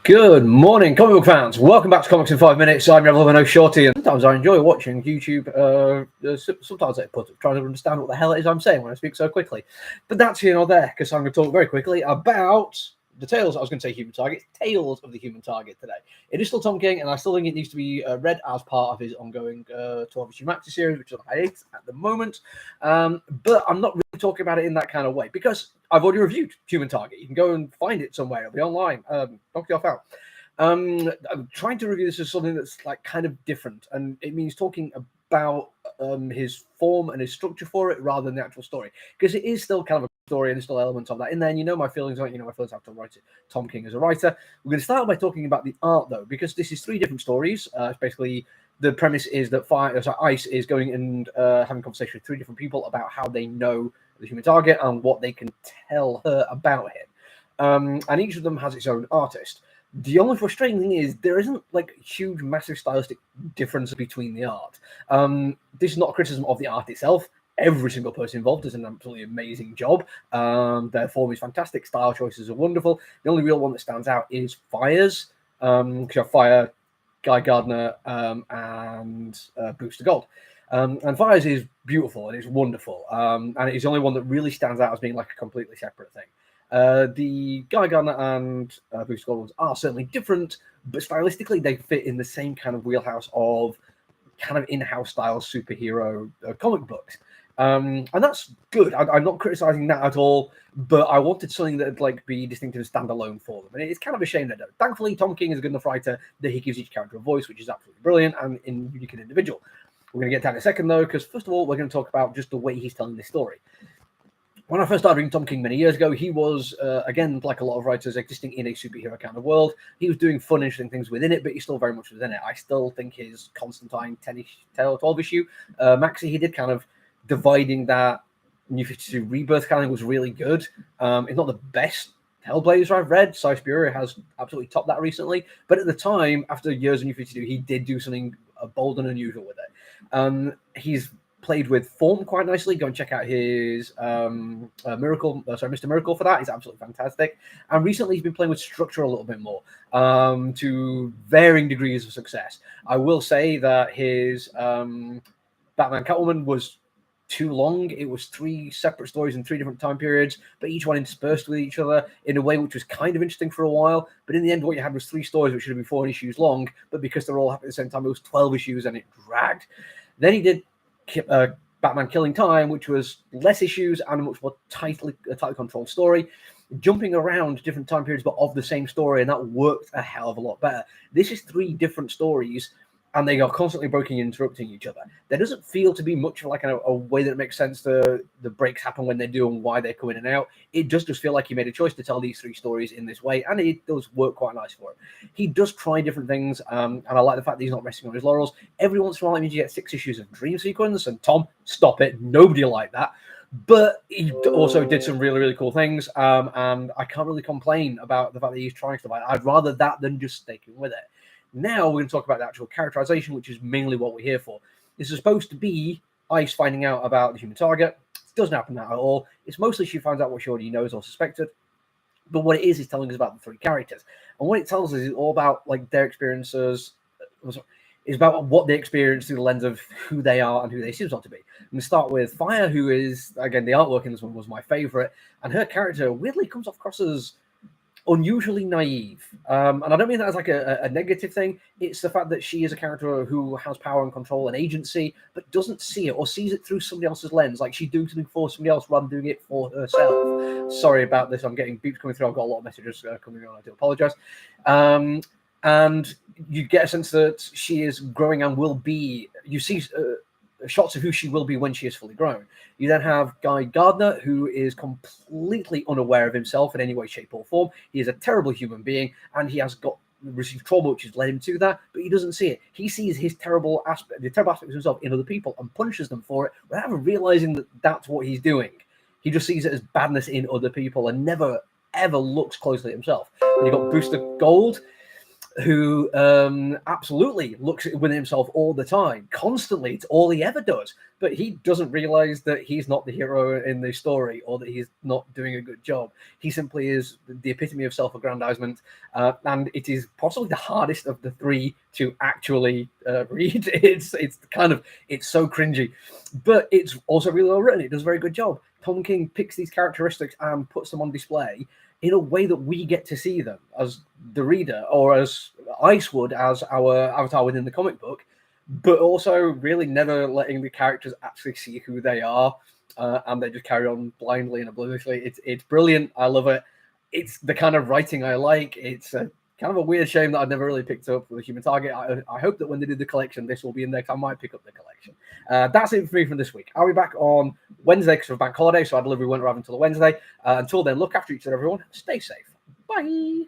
Good morning, comic book fans. Welcome back to Comics in 5 Minutes. I'm your no Shorty, and sometimes I enjoy watching YouTube. Sometimes I put trying to understand what the hell it is I'm saying when I speak so quickly. But that's here nor there, because I'm going to talk very quickly about the Tales. I was going to say Human Target. Tales of the Human Target today. It is still Tom King, and I still think it needs to be read as part of his ongoing 12-issue Maxi series, which is on hiatus at the moment. But I'm not really talking about it in that kind of way because I've already reviewed Human Target. You can go and find it somewhere. It'll be online. Knock yourself out. I'm trying to review this as something that's like kind of different, and it means talking about his form and his structure for it rather than the actual story, because it is still kind of a story and there's still elements of that in there. And you know my feelings on it. You know my feelings after write it. Tom King as a writer. We're going to start by talking about the art though, because this is three different stories. It's basically the premise is that Ice is going and having a conversation with three different people about how they know the Human Target and what they can tell her about him. And each of them has its own artist. The only frustrating thing is there isn't like huge, massive stylistic difference between the art. This is not a criticism of the art itself. Every single person involved does an absolutely amazing job. Their form is fantastic. Style choices are wonderful. The only real one that stands out is Fire's. Because you have Fire, Guy Gardner, and Booster Gold. And Fire's is beautiful and it's wonderful. And it's the only one that really stands out as being like a completely separate thing. The Guy Gardner and Booster Gold ones are certainly different, but stylistically they fit in the same kind of wheelhouse of kind of in-house style superhero comic books. And that's good. I'm not criticizing that at all, but I wanted something that would like be distinctive and stand alone for them. And it's kind of a shame that thankfully Tom King is a good enough writer that he gives each character a voice, which is absolutely brilliant and unique and individual. We're going to get to that in a second though, because first of all, we're going to talk about just the way he's telling this story. When I first started reading Tom King many years ago, he was, again, like a lot of writers, existing in a superhero kind of world. He was doing fun, interesting things within it, but he's still very much within it. I still think his Constantine 12 issue Maxi, he did kind of dividing that New 52 Rebirth kind of was really good. It's not the best Hellblazer I've read. Cy Spurrier has absolutely topped that recently. But at the time, after years of New 52, he did do something bold and unusual with it. He's played with form quite nicely. Go and check out his Mr. Miracle for that. He's absolutely fantastic. And recently he's been playing with structure a little bit more to varying degrees of success. I will say that his Batman Catwoman was too long. It was three separate stories in three different time periods, but each one interspersed with each other in a way which was kind of interesting for a while. But in the end, what you had was three stories which should have been 4 issues long, but because they're all happening at the same time, it was 12 issues and it dragged. Then he did Batman Killing Time, which was less issues and a much more tightly controlled story, jumping around different time periods but of the same story, and that worked a hell of a lot better. This is three different stories and they are constantly breaking and interrupting each other. There doesn't feel to be much of like a way that it makes sense the breaks happen when they do and why they come in and out. It does just feel like he made a choice to tell these three stories in this way, and it does work quite nice for him. He does try different things, and I like the fact that he's not resting on his laurels. Every once in a while, it means you get 6 issues of Dream Sequence, and Tom, stop it. Nobody liked that. But he also did some really, really cool things, and I can't really complain about the fact that he's trying stuff like that. I'd rather that than just sticking with it. Now we're going to talk about the actual characterization, which is mainly what we're here for. This is supposed to be Ice finding out about the Human Target. It doesn't happen that at all. It's mostly she finds out what she already knows or suspected. But what it is telling us about the three characters. And what it tells us is all about like their experiences. It's about what they experience through the lens of who they are and who they seem to be. I'm going to start with Fire, who is, again, the artwork in this one was my favorite. And her character weirdly comes across as unusually naive, and I don't mean that as like a negative thing. It's the fact that she is a character who has power and control and agency, but doesn't see it or sees it through somebody else's lens, like she's doing something for somebody else rather than doing it for herself. Sorry about this, I'm getting beeps coming through. I've got a lot of messages coming on. I do apologize. And you get a sense that she is growing and will be. You see shots of who she will be when she is fully grown. You then have Guy Gardner, who is completely unaware of himself in any way, shape, or form. He is a terrible human being, and he has received trauma, which has led him to that, but he doesn't see it. He sees his the terrible aspects of himself in other people and punishes them for it without ever realizing that that's what he's doing. He just sees it as badness in other people and never, ever looks closely at himself. And you've got Booster Gold, who absolutely looks within himself all the time, constantly. It's all he ever does. But he doesn't realize that he's not the hero in the story, or that he's not doing a good job. He simply is the epitome of self-aggrandizement, and it is possibly the hardest of the three to actually read. It's so cringy, but it's also really well written. It does a very good job. Tom King picks these characteristics and puts them on display in a way that we get to see them as the reader, or as Ice would as our avatar within the comic book, but also really never letting the characters actually see who they are, and they just carry on blindly and obliviously. It's brilliant. I love it. It's the kind of writing I like. It's kind of a weird shame that I've never really picked up with Human Target. I hope that when they do the collection, this will be in there, because I might pick up the collection. That's it for me from this week. I'll be back on Wednesday because of bank holiday, so our delivery won't arrive until Wednesday. Until then, look after each other, everyone. Stay safe. Bye.